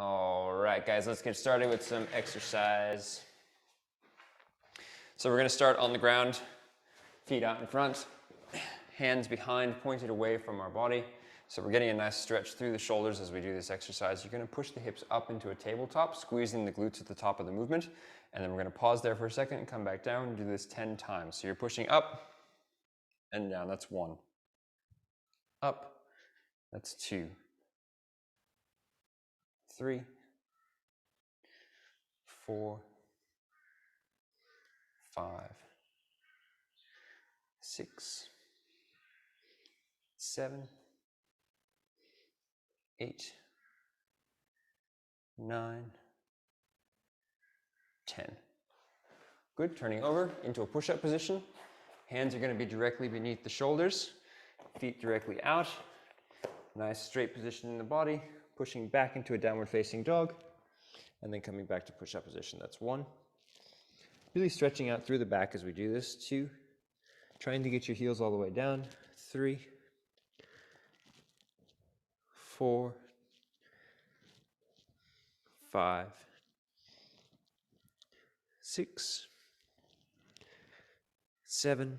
All right, guys, let's get started with some exercise. So we're going to start on the ground, feet out in front, hands behind, pointed away from our body. So we're getting a nice stretch through the shoulders as we do this exercise. You're going to push the hips up into a tabletop, squeezing the glutes at the top of the movement. And then we're going to pause there for a second and come back down and do this 10 times. So you're pushing up and down. That's 1. Up. That's 2. 3. 4. 5. 6. 7. 8. 9. 10. Good. Turning over into a push-up position. Hands are going to be directly beneath the shoulders. Feet directly out. Nice straight position in the body. Pushing back into a downward facing dog. And then coming back to push-up position. That's 1. Really stretching out through the back as we do this. 2. Trying to get your heels all the way down. 3. 4. 5. 6. 7.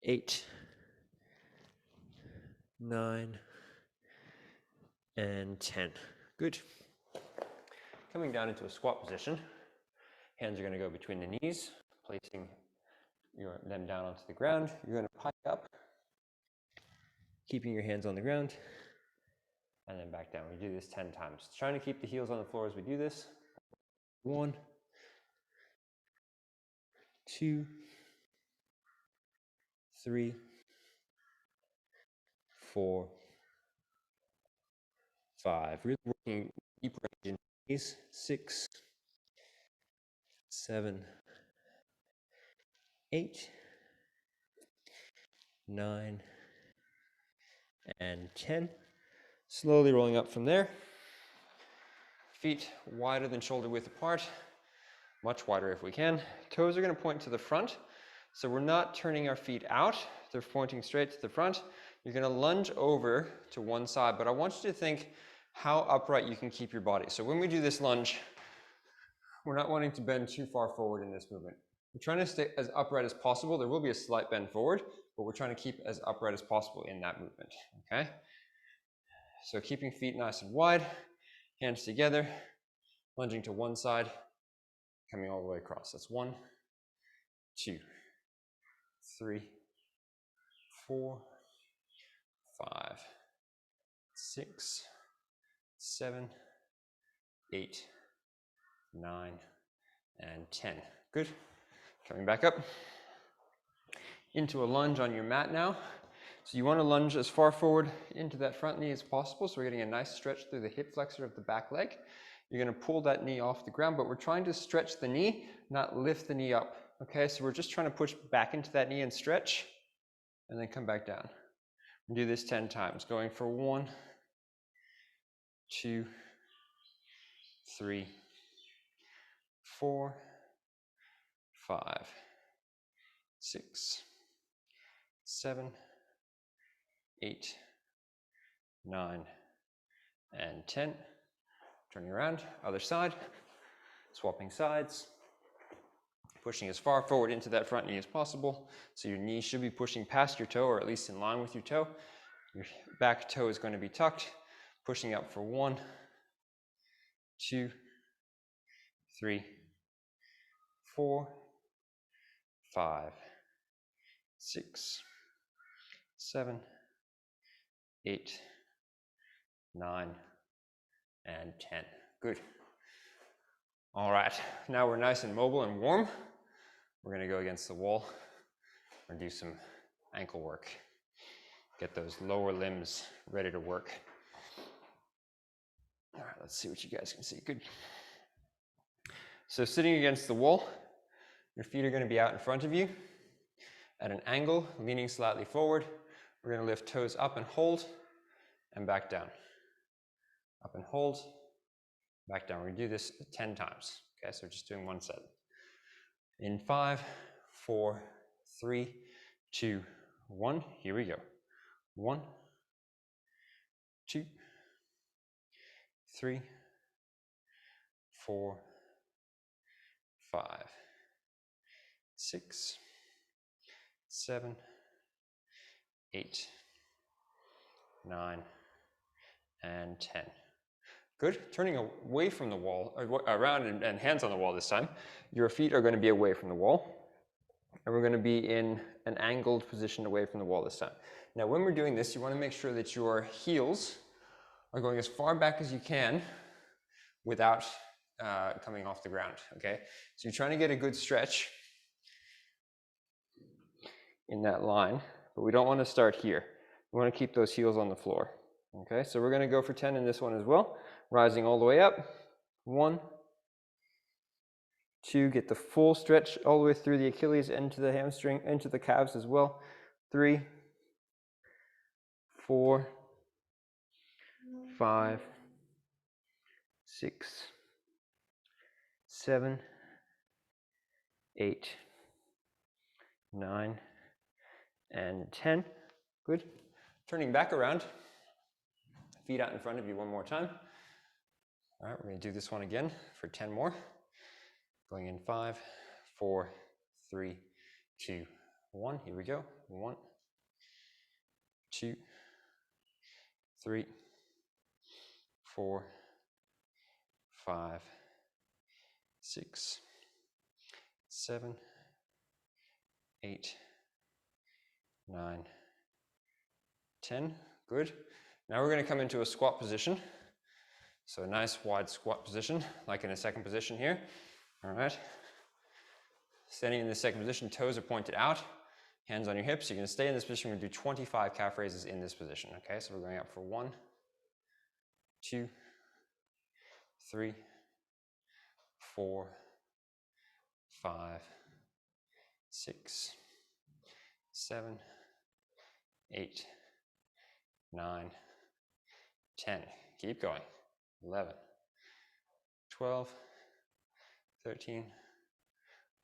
8. 9. And 10. Good. Coming down into a squat position. Hands are going to go between the knees, placing them down onto the ground. You're going to pike up, keeping your hands on the ground, and then back down. We do this 10 times. Trying to keep the heels on the floor as we do this. 1, 2, 3, 4, 5. Really working deep range in the knees. 6, 7, 8, 9, and 10. Slowly rolling up from there. Feet wider than shoulder width apart. Much wider if we can. Toes are going to point to the front. So we're not turning our feet out. They're pointing straight to the front. You're going to lunge over to one side, but I want you to think how upright you can keep your body. So when we do this lunge, we're not wanting to bend too far forward in this movement. We're trying to stay as upright as possible. There will be a slight bend forward, but we're trying to keep as upright as possible in that movement, okay? So keeping feet nice and wide, hands together, lunging to one side, coming all the way across. That's 1, 2, 3, 4, 5, 6, 7, 8, 9, and 10. Good. Coming back up into a lunge on your mat now. So you want to lunge as far forward into that front knee as possible. So we're getting a nice stretch through the hip flexor of the back leg. You're going to pull that knee off the ground, but we're trying to stretch the knee, not lift the knee up. Okay, so we're just trying to push back into that knee and stretch, and then come back down. And do this 10 times, going for 1, 2, 3, 4, 5, 6, 7, 8, 9, and 10. Turning around, other side, swapping sides, pushing as far forward into that front knee as possible. So your knee should be pushing past your toe, or at least in line with your toe. Your back toe is going to be tucked, pushing up for 1, 2, 3, 4, 5, 6, 7, 8, 9, and 10. Good. All right, now we're nice and mobile and warm. We're going to go against the wall and do some ankle work. Get those lower limbs ready to work. All right, let's see what you guys can see. Good. So sitting against the wall, your feet are going to be out in front of you at an angle, leaning slightly forward. We're going to lift toes up and hold, and back down. Up and hold, back down. We do this 10 times. Okay, so just doing one set. In 5, 4, 3, 2, 1. Here we go. 1, 2, 3, 4, 5, 6, 7, 8, 9, and 10. Good. Turning away from the wall, or around and hands on the wall this time. Your feet are going to be away from the wall. And we're going to be in an angled position away from the wall this time. Now, when we're doing this, you want to make sure that your heels are going as far back as you can without coming off the ground, okay? So you're trying to get a good stretch in that line, but we don't want to start here. We want to keep those heels on the floor, okay? So we're going to go for 10 in this one as well, rising all the way up. 1, 2, get the full stretch all the way through the Achilles, into the hamstring, into the calves as well. 3, 4, 5, 6, 7, 8, 9, and 10. Good. Turning back around, feet out in front of you one more time. All right, we're going to do this one again for 10 more. Going in 5, 4, 3, 2, 1. Here we go. 1, 2, 3, 4, 5, 6, 7, 8, 9, 10. Good. Now we're going to come into a squat position. So a nice wide squat position, like in a second position here. All right. Standing in the second position, toes are pointed out, hands on your hips. You're going to stay in this position. We're going to do 25 calf raises in this position. Okay, so we're going up for 1, 2, 3, 4, 5, 6, 7, 8, 9, 10. Keep going. 11, 12, 13,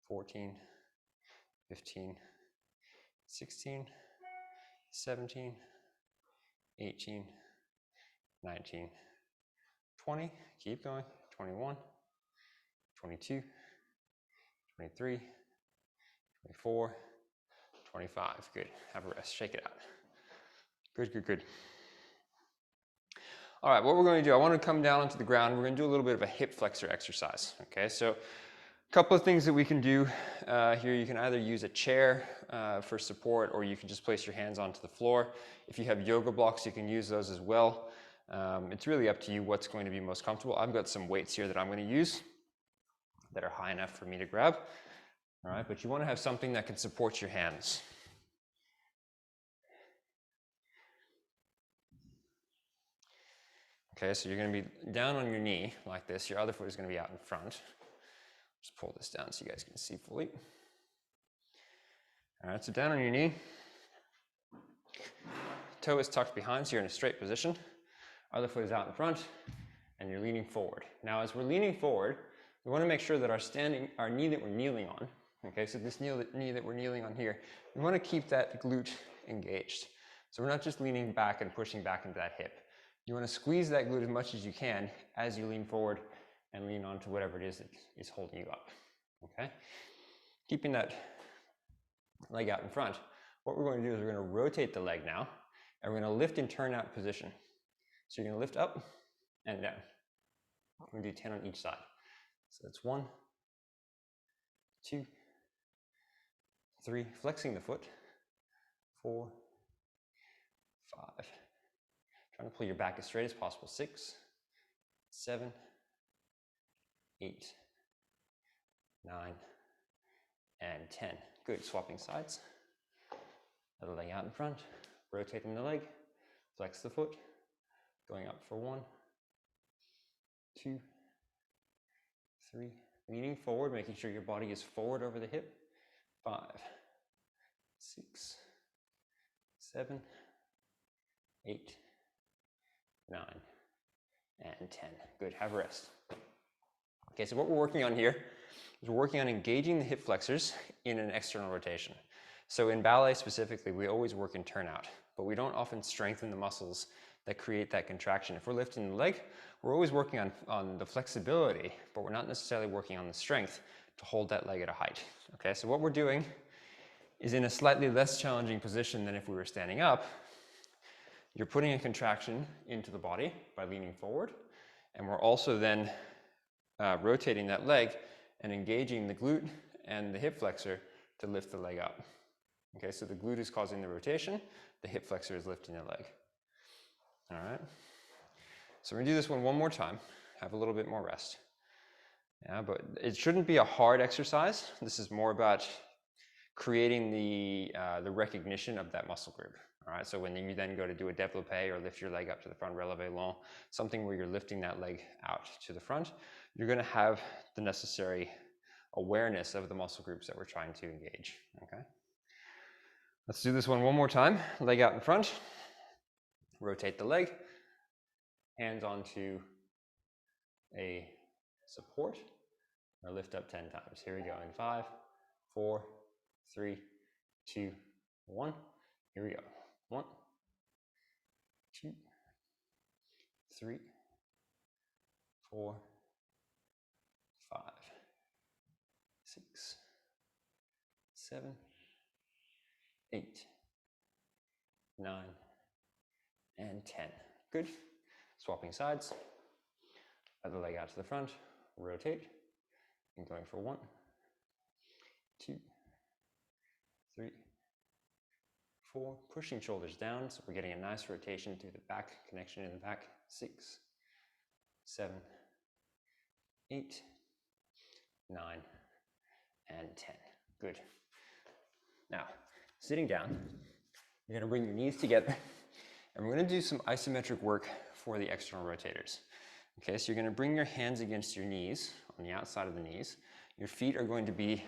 14, 15, 16, 17, 18, 19, 20. Keep going. 21, 22, 23, 24, 25. Good. Have a rest. Shake it out. Good, good, good. All right, what we're going to do, I want to come down onto the ground. We're going to do a little bit of a hip flexor exercise. Okay, so a couple of things that we can do here. You can either use a chair for support, or you can just place your hands onto the floor. If you have yoga blocks, you can use those as well. It's really up to you what's going to be most comfortable. I've got some weights here that I'm going to use that are high enough for me to grab. All right, but you want to have something that can support your hands. Okay, so you're going to be down on your knee like this. Your other foot is going to be out in front. Just pull this down so you guys can see fully. All right, so down on your knee. Toe is tucked behind, so you're in a straight position. Other foot is out in front, and you're leaning forward. Now, as we're leaning forward, we want to make sure that our knee that we're kneeling on, okay, so this knee that we're kneeling on here, we want to keep that glute engaged. So we're not just leaning back and pushing back into that hip. You want to squeeze that glute as much as you can as you lean forward and lean onto whatever it is that is holding you up, okay? Keeping that leg out in front, what we're going to do is we're going to rotate the leg now, and we're going to lift in turnout position. So you're going to lift up and down. We're going to do 10 on each side. So that's 1, 2, 3, flexing the foot, 4, 5, trying to pull your back as straight as possible, 6, 7, 8, 9, and 10. Good, swapping sides. Other leg out in front, rotating the leg, flex the foot, going up for 1, 2, 3, leaning forward, making sure your body is forward over the hip, 5, 6, 7, 8, 9, and 10. Good, have a rest. Okay, so what we're working on here is we're working on engaging the hip flexors in an external rotation. So in ballet specifically, we always work in turnout. but we don't often strengthen the muscles that create that contraction. If we're lifting the leg, we're always working on the flexibility, but we're not necessarily working on the strength to hold that leg at a height. Okay, so what we're doing is in a slightly less challenging position than if we were standing up. You're putting a contraction into the body by leaning forward, and we're also then rotating that leg and engaging the glute and the hip flexor to lift the leg up. Okay, so the glute is causing the rotation, the hip flexor is lifting the leg. All right, so we're gonna do this one more time, have a little bit more rest. Yeah, but it shouldn't be a hard exercise. This is more about creating the recognition of that muscle group. All right, so when you then go to do a développé or lift your leg up to the front, relevé long, something where you're lifting that leg out to the front, you're gonna have the necessary awareness of the muscle groups that we're trying to engage, okay? Let's do this one more time. Leg out in front, rotate the leg, hands onto a support, or lift up 10 times. Here we go in 5, 4, 3, 2, 1. Here we go. 1, 2, 3, 4, 5, 6, 7, 8, 9, and 10. Good. Swapping sides. Other leg out to the front. Rotate. And going for 1, 2, 3, 4. Pushing shoulders down, so we're getting a nice rotation through the back, connection in the back. 6, 7, 8, 9, and 10. Good. Now, sitting down, you're going to bring your knees together, and we're going to do some isometric work for the external rotators. Okay, so you're going to bring your hands against your knees, on the outside of the knees. Your feet are going to be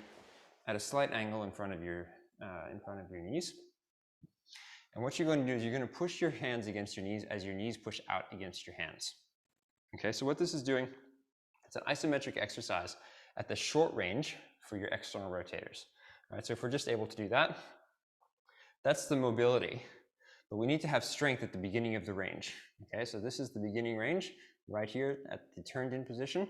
at a slight angle in front of your knees. And what you're going to do is you're going to push your hands against your knees as your knees push out against your hands. Okay, so what this is doing, it's an isometric exercise at the short range for your external rotators. All right, so if we're just able to do that, that's the mobility. But we need to have strength at the beginning of the range. Okay, so this is the beginning range right here at the turned in position.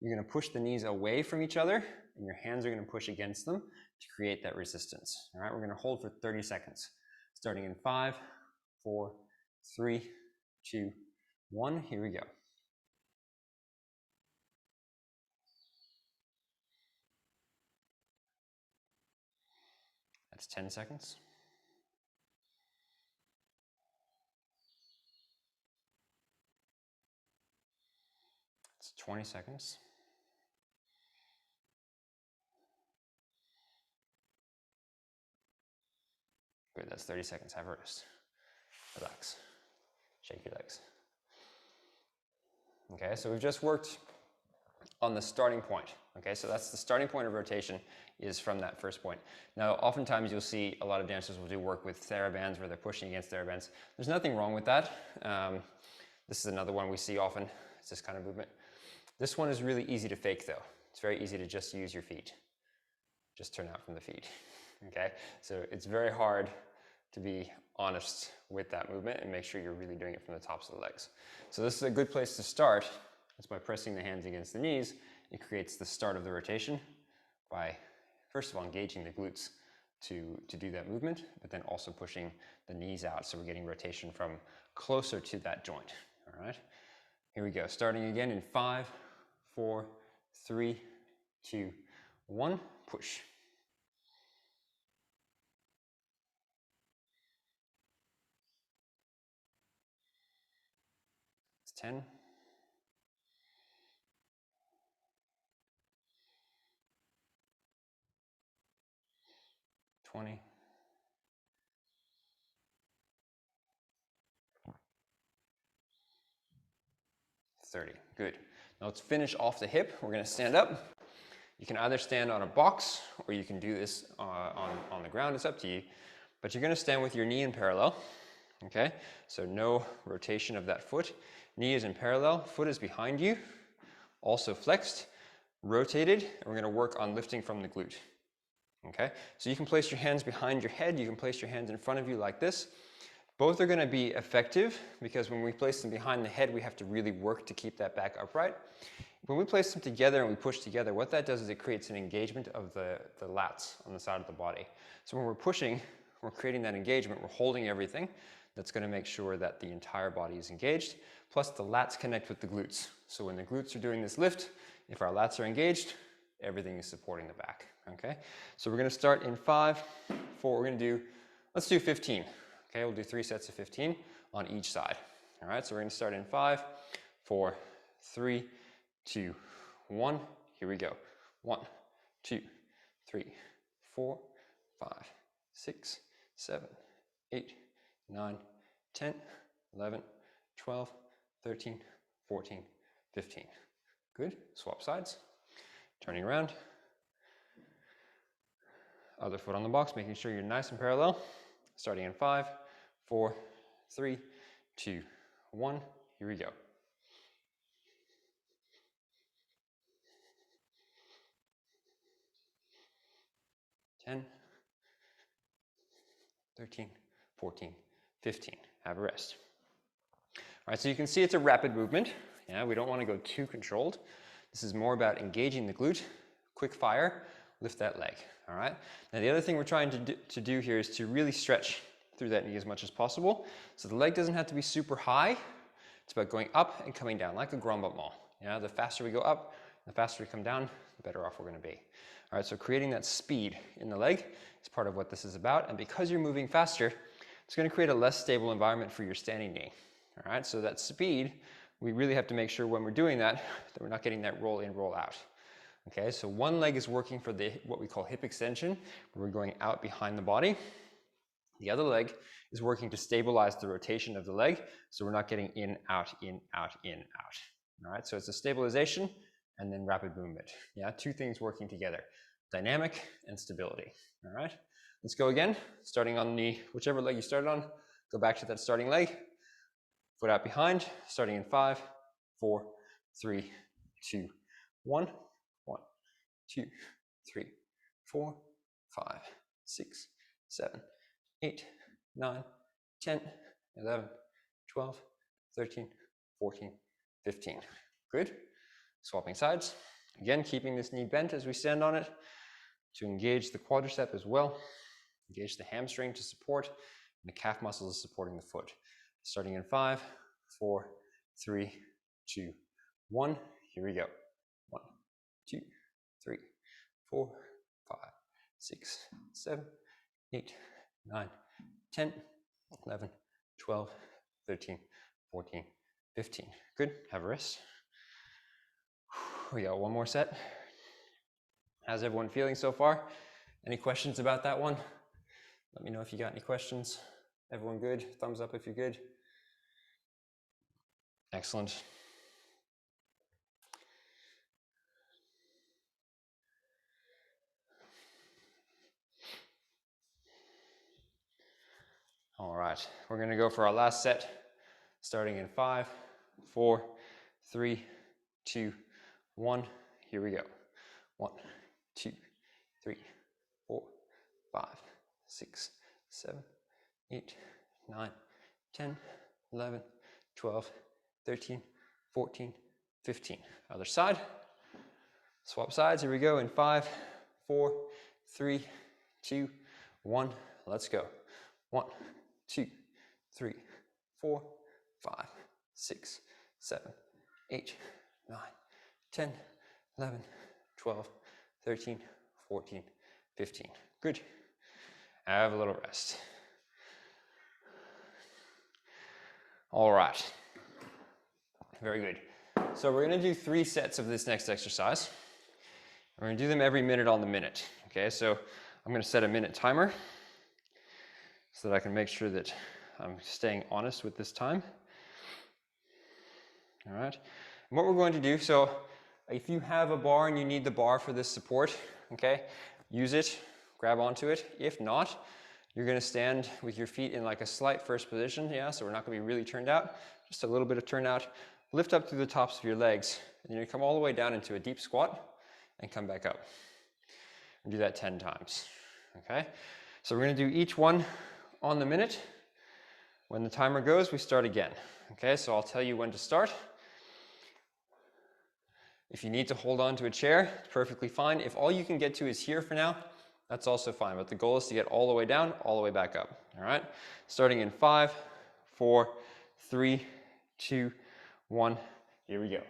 You're going to push the knees away from each other, and your hands are going to push against them to create that resistance. All right, we're going to hold for 30 seconds, starting in 5, 4, 3, 2, 1. Here we go. That's 10 seconds. It's 20 seconds. Good, that's 30 seconds. Have a rest. Relax. Shake your legs. Okay, so we've just worked on the starting point. Okay, so that's the starting point of rotation is from that first point. Now, oftentimes you'll see a lot of dancers will do work with therabands where they're pushing against therabands. There's nothing wrong with that. This is another one we see often. It's this kind of movement. This one is really easy to fake though. It's very easy to just use your feet. Just turn out from the feet. Okay, so it's very hard to be honest with that movement and make sure you're really doing it from the tops of the legs. So this is a good place to start. It's by pressing the hands against the knees. It creates the start of the rotation by, first of all, engaging the glutes to do that movement, but then also pushing the knees out. So we're getting rotation from closer to that joint. All right, here we go. Starting again in 5, 4, 3, 2, 1, push. It's 10. 20. 30. Good. Now let's finish off the hip. We're going to stand up. You can either stand on a box or you can do this on the ground. It's up to you. But you're going to stand with your knee in parallel. Okay? So no rotation of that foot. Knee is in parallel. Foot is behind you. Also flexed. Rotated. And we're going to work on lifting from the glute. Okay? So you can place your hands behind your head. You can place your hands in front of you like this. Both are going to be effective because when we place them behind the head, we have to really work to keep that back upright. When we place them together and we push together, what that does is it creates an engagement of the lats on the side of the body. So when we're pushing, we're creating that engagement, we're holding everything. That's going to make sure that the entire body is engaged. Plus the lats connect with the glutes. So when the glutes are doing this lift, if our lats are engaged, everything is supporting the back. Okay? So we're going to start in 5, 4, we're going to do, let's do 15. Okay, we'll do 3 sets of 15 on each side. All right, so we're going to start in 5, 4, 3, 2, 1. Here we go. 1, 2, 3, 4, 5, 6, 7, 8, 9, 10, 11, 12, 13, 14, 15. Good. Swap sides. Turning around. Other foot on the box, making sure you're nice and parallel. Starting in 5, 4, 3, 2, 1. Here we go. 10, 13, 14, 15. Have a rest. All right, so you can see it's a rapid movement. Yeah, we don't want to go too controlled. This is more about engaging the glute, quick fire, lift that leg. All right. Now the other thing we're trying to do here is to really stretch through that knee as much as possible. So the leg doesn't have to be super high. It's about going up and coming down like a grand battement. Yeah, the faster we go up, the faster we come down, the better off we're going to be. All right, so creating that speed in the leg is part of what this is about. And because you're moving faster, it's going to create a less stable environment for your standing knee. All right, so that speed, we really have to make sure when we're doing that, that we're not getting that roll in, roll out. Okay, so one leg is working for the what we call hip extension, where we're going out behind the body. The other leg is working to stabilize the rotation of the leg, so we're not getting in, out, in, out, in, out. All right, so it's a stabilization and then rapid movement. Yeah, two things working together, dynamic and stability. All right, let's go again, starting on the, whichever leg you started on, go back to that starting leg, foot out behind, starting in 5, 4, 3, 2, 1. 1, 2, 3, 4, 5, 6, 7, 8, 9, 10, 11, 12, 13, 14, 15. Good. Swapping sides. Again, keeping this knee bent as we stand on it to engage the quadricep as well. Engage the hamstring to support, and the calf muscles supporting the foot. Starting in 5, 4, 3, 2, 1. Here we go. 1, 2, 3, 4, 5, 6, 7, 8, 9, 10, 11, 12, 13, 14, 15. Good. Have a rest. We got one more set. How's everyone feeling so far? Any questions about that one? Let me know if you got any questions. Everyone good? Thumbs up if you're good. Excellent. All right, we're going to go for our last set, starting in 5, 4, 3, 2, 1. Here we go. 1, 2, 3, 4, 5, 6, 7, 8, 9, 10, 11, 12, 13, 14, 15. Other side. Swap sides. Here we go in 5, 4, 3, 2, 1. Let's go. 1, 2, 3, 4, 5, 6, 7, 8, 9, 10, 11, 12, 13, 14, 15. Good. Have a little rest. All right. Very good. So we're going to do 3 sets of this next exercise. We're going to do them every minute on the minute. Okay, so I'm going to set a minute timer so that I can make sure that I'm staying honest with this time. All right. And what we're going to do, so if you have a bar and you need the bar for this support, okay, use it, grab onto it. If not, you're going to stand with your feet in like a slight first position, yeah, so we're not going to be really turned out, just a little bit of turnout. Lift up through the tops of your legs, and you're going to come all the way down into a deep squat and come back up. And do that 10 times, okay? So we're going to do each one on the minute. When the timer goes, we start again. Okay, so I'll tell you when to start. If you need to hold on to a chair, it's perfectly fine. If all you can get to is here for now, that's also fine. But the goal is to get all the way down, all the way back up. All right, starting in 5, 4, 3, 2, 1. Here we go.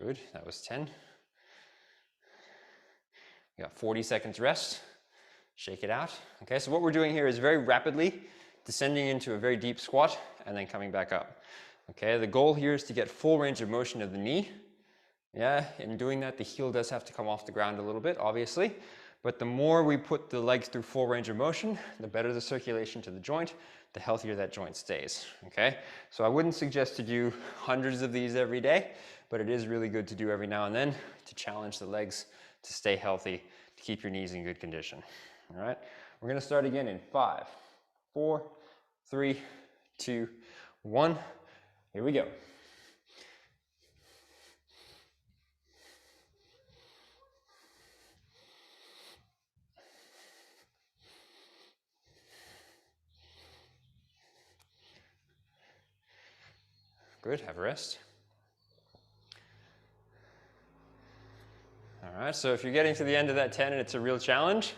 Good, that was 10. We got 40 seconds rest. Shake it out. Okay, so what we're doing here is very rapidly descending into a very deep squat and then coming back up. Okay, the goal here is to get full range of motion of the knee. Yeah, in doing that, the heel does have to come off the ground a little bit, obviously. But the more we put the legs through full range of motion, the better the circulation to the joint, the healthier that joint stays. Okay, so I wouldn't suggest to do hundreds of these every day, but it is really good to do every now and then to challenge the legs to stay healthy, to keep your knees in good condition. All right, we're going to start again in 5, 4, 3, 2, 1. Here we go. Good, have a rest. All right, so if you're getting to the end of that 10 and it's a real challenge,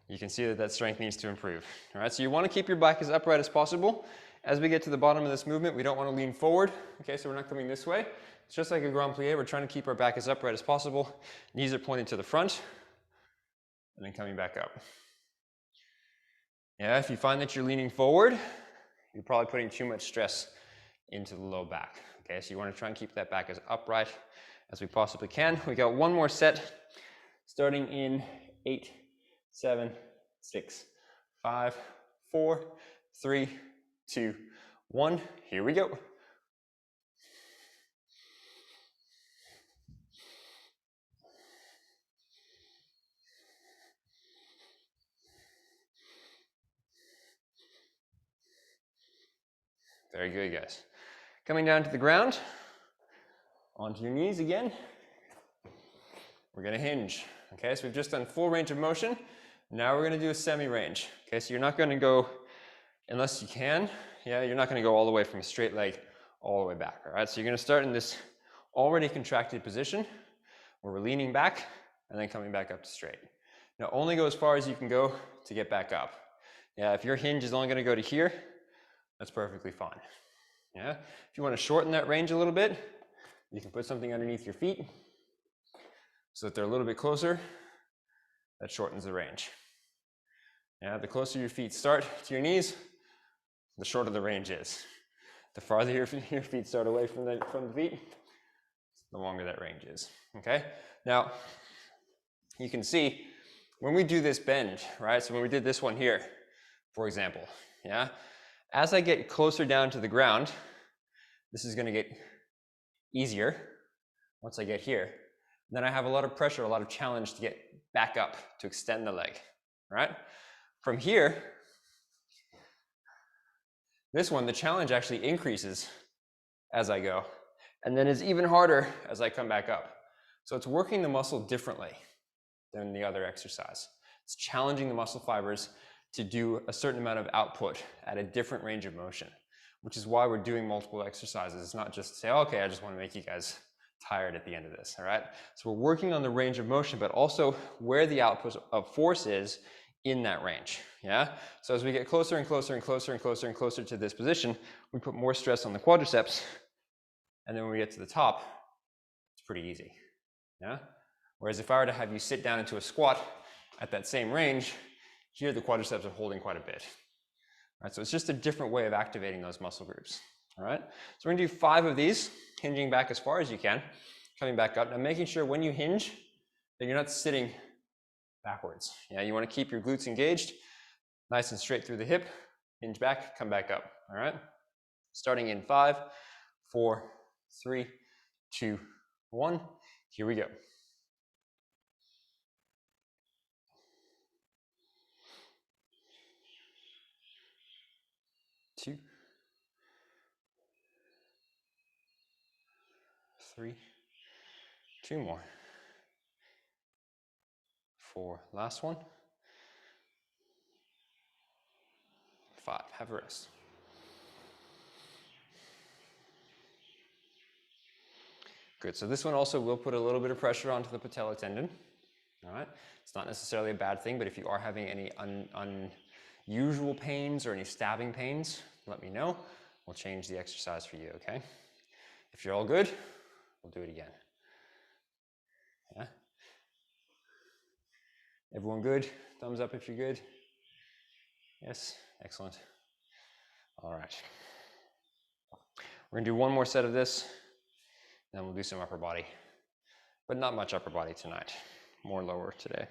you can see that that strength needs to improve. All right, so you want to keep your back as upright as possible. As we get to the bottom of this movement, we don't want to lean forward. Okay, so we're not coming this way. It's just like a grand plie. We're trying to keep our back as upright as possible. Knees are pointing to the front and then coming back up. Yeah, if you find that you're leaning forward, you're probably putting too much stress into the low back. Okay, so you want to try and keep that back as upright as we possibly can. We got one more set, starting in 8, 7, 6, 5, 4, 3, 2, 1. Here we go. Very good, guys. Coming down to the ground, onto your knees again. We're going to hinge. Okay, so we've just done full range of motion. Now we're going to do a semi-range. Okay, so you're not going to go, unless you can, yeah, you're not going to go all the way from a straight leg all the way back. All right, so you're going to start in this already contracted position where we're leaning back and then coming back up to straight. Now only go as far as you can go to get back up. Yeah, if your hinge is only going to go to here, that's perfectly fine. Yeah, if you want to shorten that range a little bit, you can put something underneath your feet so that they're a little bit closer. That shortens the range. Yeah, the closer your feet start to your knees, the shorter the range is. The farther your feet start away from the feet, the longer that range is. Okay? Now, you can see when we do this bend, right? So when we did this one here, for example, yeah? As I get closer down to the ground, this is going to get easier once I get here. Then I have a lot of pressure, a lot of challenge to get back up, to extend the leg, right? From here, this one, the challenge actually increases as I go, and then is even harder as I come back up. So it's working the muscle differently than the other exercise. It's challenging the muscle fibers to do a certain amount of output at a different range of motion, which is why we're doing multiple exercises. It's not just to say, okay, I just want to make you guys tired at the end of this, all right? So we're working on the range of motion, but also where the output of force is in that range, yeah? So as we get closer and closer and closer and closer and closer to this position, we put more stress on the quadriceps, and then when we get to the top, it's pretty easy, yeah? Whereas if I were to have you sit down into a squat at that same range, here the quadriceps are holding quite a bit. All right, so it's just a different way of activating those muscle groups. All right, so we're gonna do 5 of these, hinging back as far as you can, coming back up. Now making sure when you hinge that you're not sitting backwards. Yeah, you want to keep your glutes engaged, nice and straight through the hip, hinge back, come back up. All right, starting in 5, 4, 3, 2, 1. Here we go. 2, 3, 2 more, 4, last one, 5, have a rest. Good, so this one also will put a little bit of pressure onto the patella tendon, all right? It's not necessarily a bad thing, but if you are having any unusual pains or any stabbing pains, let me know. We'll change the exercise for you, okay? If you're all good, we'll do it again. Yeah? Everyone good? Thumbs up if you're good. Yes, excellent. All right. We're gonna do one more set of this, then we'll do some upper body, but not much upper body tonight, more lower today.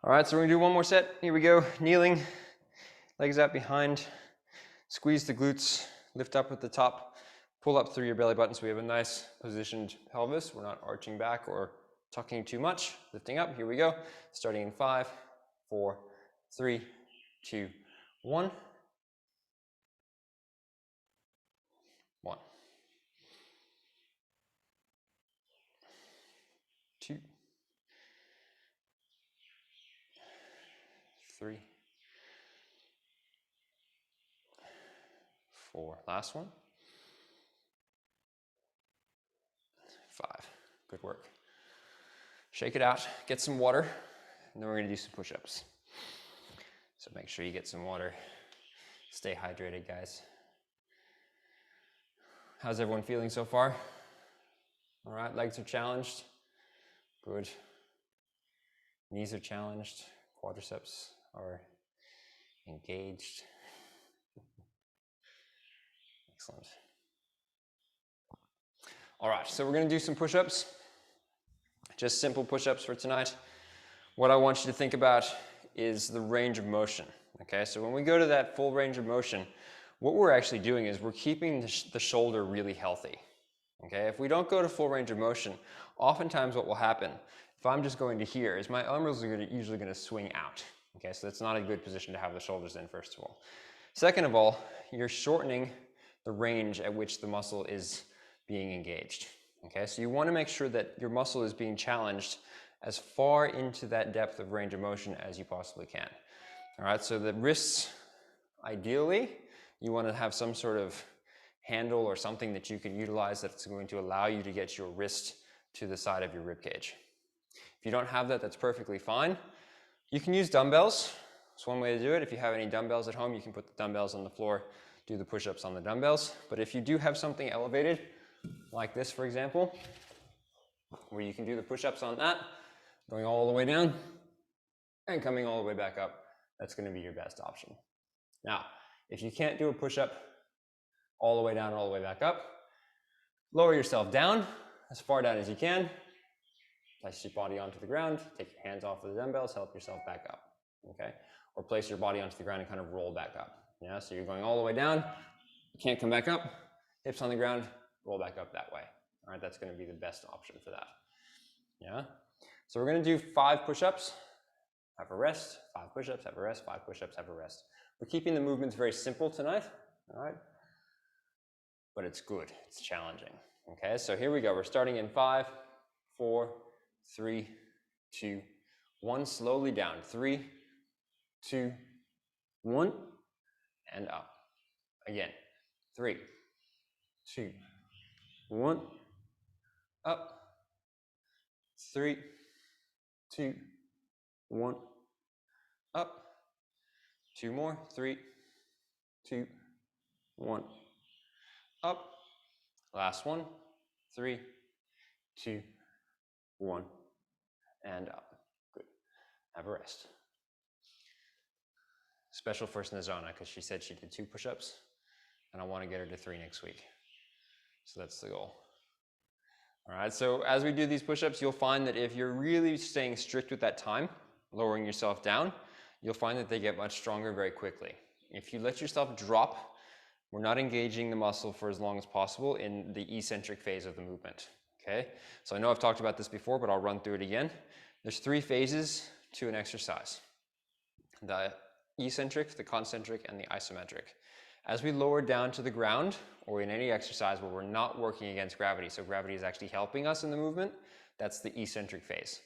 All right, so we're gonna do one more set. Here we go, kneeling, legs out behind, squeeze the glutes, lift up at the top, pull up through your belly button so we have a nice positioned pelvis. We're not arching back or tucking too much, lifting up. Here we go, starting in 5, 4, 3, 2, 1. 1, 2, 3, 4, last one, 5, good work. Shake it out, get some water, and then we're gonna do some push-ups. So make sure you get some water. Stay hydrated, guys. How's everyone feeling so far? All right, legs are challenged. Good. Knees are challenged. Quadriceps are engaged. Excellent. All right, so we're gonna do some push-ups. Just simple push-ups for tonight. What I want you to think about is the range of motion, okay? So when we go to that full range of motion, what we're actually doing is we're keeping the shoulder really healthy, okay? If we don't go to full range of motion, oftentimes what will happen, if I'm just going to here, is my elbows are usually gonna swing out, okay? So that's not a good position to have the shoulders in, first of all. Second of all, you're shortening the range at which the muscle is being engaged, okay? So you wanna make sure that your muscle is being challenged as far into that depth of range of motion as you possibly can. All right, so the wrists, ideally, you want to have some sort of handle or something that you can utilize that's going to allow you to get your wrist to the side of your rib cage. If you don't have that, that's perfectly fine. You can use dumbbells. It's one way to do it. If you have any dumbbells at home, you can put the dumbbells on the floor, do the push-ups on the dumbbells. But if you do have something elevated, like this, for example, where you can do the push-ups on that, going all the way down and coming all the way back up, that's going to be your best option. Now, if you can't do a push-up all the way down, all the way back up, lower yourself down as far down as you can, place your body onto the ground, take your hands off of the dumbbells, help yourself back up, okay? Or place your body onto the ground and kind of roll back up, yeah? So you're going all the way down, you can't come back up, hips on the ground, roll back up that way, all right? That's going to be the best option for that, yeah? So we're going to do 5 push-ups, have a rest, 5 push-ups, have a rest, 5 push-ups, have a rest. We're keeping the movements very simple tonight, all right? But it's good, it's challenging, okay? So here we go, we're starting in 5, 4, 3, 2, 1, slowly down, 3, 2, 1, and up. Again, 3, 2, 1, up, 3, 2, 1, up, 2 more, 3, 2, 1, up, last one, 3, 2, 1, and up. Good. Have a rest. Special for Snezana, because she said she did 2 push-ups, and I want to get her to 3 next week. So that's the goal. All right, so as we do these push-ups, you'll find that if you're really staying strict with that time, lowering yourself down, you'll find that they get much stronger very quickly. If you let yourself drop, we're not engaging the muscle for as long as possible in the eccentric phase of the movement, okay? So I know I've talked about this before, but I'll run through it again. There's 3 phases to an exercise: the eccentric, the concentric, and the isometric. As we lower down to the ground, or in any exercise where we're not working against gravity, so gravity is actually helping us in the movement, that's the eccentric phase.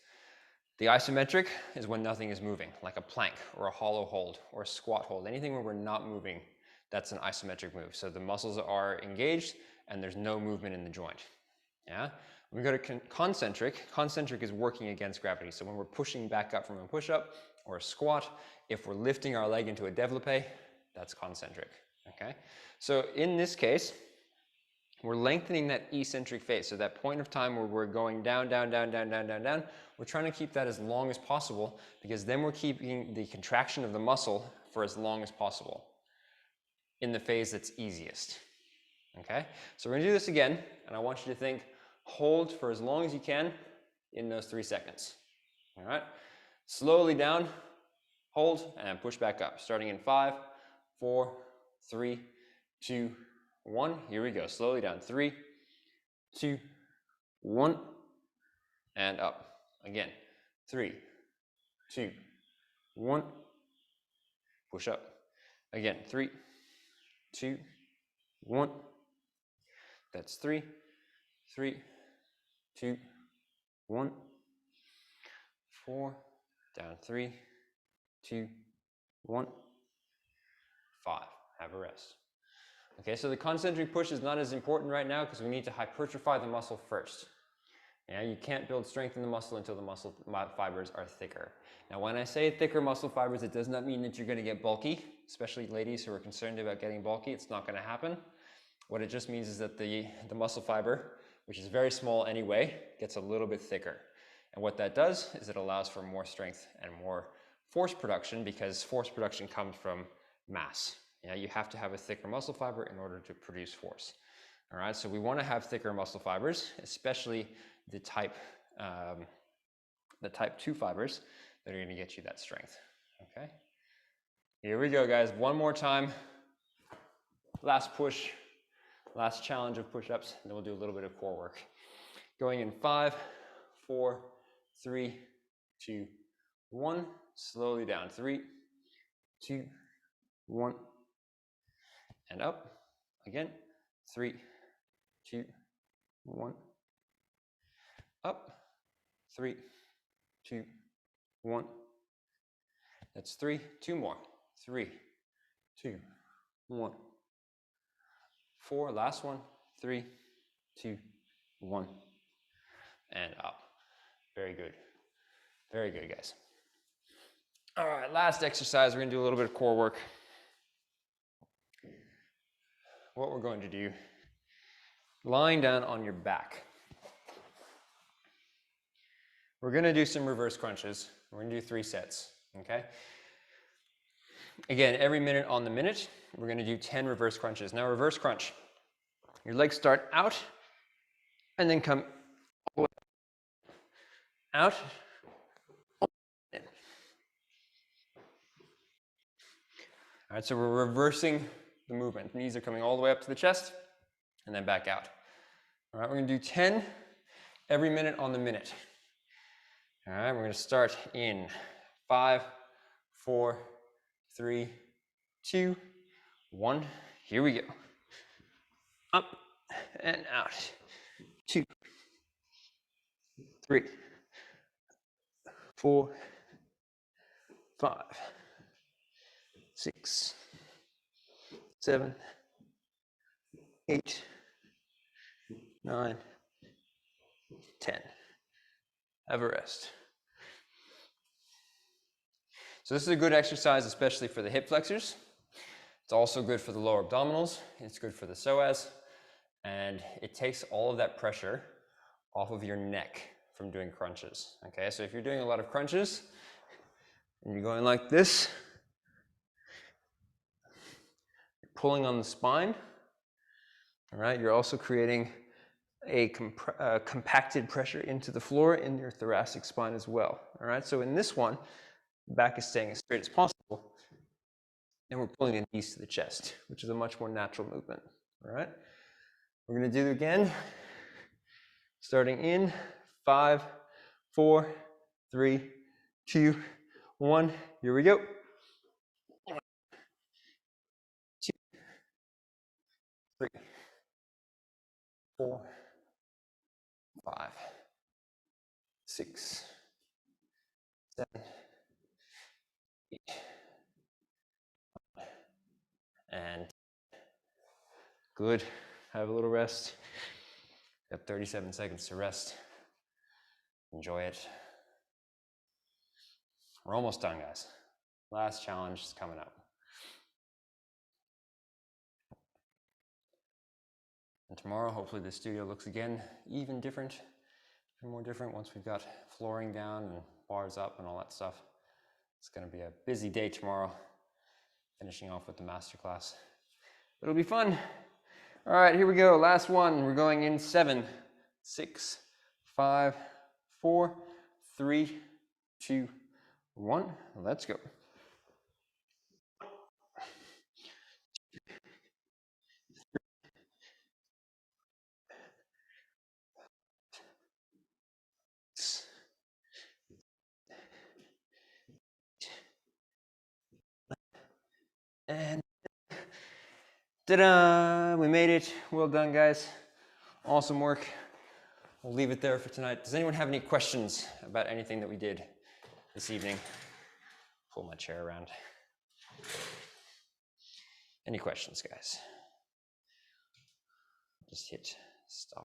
The isometric is when nothing is moving, like a plank or a hollow hold or a squat hold. Anything where we're not moving, that's an isometric move. So the muscles are engaged and there's no movement in the joint. Yeah? When we go to concentric, concentric is working against gravity. So when we're pushing back up from a push-up or a squat, if we're lifting our leg into a développé, that's concentric. Okay? So in this case, we're lengthening that eccentric phase. So that point of time where we're going down, down, down, down, down, down, down, we're trying to keep that as long as possible, because then we're keeping the contraction of the muscle for as long as possible in the phase that's easiest. Okay? So we're gonna do this again, and I want you to think, hold for as long as you can in those 3 seconds. All right? Slowly down, hold, and push back up. Starting in 5, 4, 3, 2, 1. Here we go. Slowly down. 3, 2, 1, and up. Again. 3, 2, 1. Push up. Again. 3, 2, 1. That's 3, 3, 2, 1. 4. Down. 3, 2, 1. 5. Have a rest. Okay, so the concentric push is not as important right now because we need to hypertrophy the muscle first. Yeah, you can't build strength in the muscle until the muscle fibers are thicker. Now, when I say thicker muscle fibers, it does not mean that you're going to get bulky, especially ladies who are concerned about getting bulky. It's not going to happen. What it just means is that the muscle fiber, which is very small anyway, gets a little bit thicker. And what that does is it allows for more strength and more force production, because force production comes from mass. Yeah, you have to have a thicker muscle fiber in order to produce force. All right, so we want to have thicker muscle fibers, especially the type 2 fibers that are going to get you that strength. Okay, here we go, guys. One more time. Last push, last challenge of push-ups, and then we'll do a little bit of core work. Going in 5, 4, 3, 2, 1. Slowly down. 3, 2, 1. And up. Again. 3, 2, 1. Up. 3, 2, 1. That's 3. 2 more. 3, 2, 1. 4. Last one. 3, 2, 1. And up. Very good. Very good, guys. All right, last exercise. We're going to do a little bit of core work. What we're going to do, lying down on your back. We're going to do some reverse crunches. We're going to do 3 sets, okay? Again, every minute on the minute, we're going to do 10 reverse crunches. Now, reverse crunch. Your legs start out and then come all the way out. In. All right, so we're reversing the movement. Knees are coming all the way up to the chest and then back out. All right, we're going to do 10 every minute on the minute. All right, we're going to start in 5, 4, 3, 2, 1. Here we go. Up and out. 2, 3, 4, 5, 6, 7, 8, 9, 10. Have a rest. So this is a good exercise, especially for the hip flexors. It's also good for the lower abdominals. It's good for the psoas. And it takes all of that pressure off of your neck from doing crunches. Okay, so if you're doing a lot of crunches and you're going like this, you're pulling on the spine. All right, you're also creating a compacted pressure into the floor in your thoracic spine as well. All right, so in this one, the back is staying as straight as possible, and we're pulling the knees to the chest, which is a much more natural movement. All right, we're going to do it again, starting in 5, 4, 3, 2, 1. Here we go. 2, 3, 4, 5, 6, 7, 8, and good. Have a little rest. Got 37 seconds to rest. Enjoy it. We're almost done, guys. Last challenge is coming up. And tomorrow, hopefully the studio looks again even different, even more different once we've got flooring down and bars up and all that stuff. It's gonna be a busy day tomorrow, finishing off with the masterclass. It'll be fun. All right, here we go, last one. We're going in 7, 6, 5, 4, 3, 2, 1. Let's go. And ta-da! We made it. Well done, guys. Awesome work. We'll leave it there for tonight. Does anyone have any questions about anything that we did this evening? Pull my chair around. Any questions, guys? Just hit stop.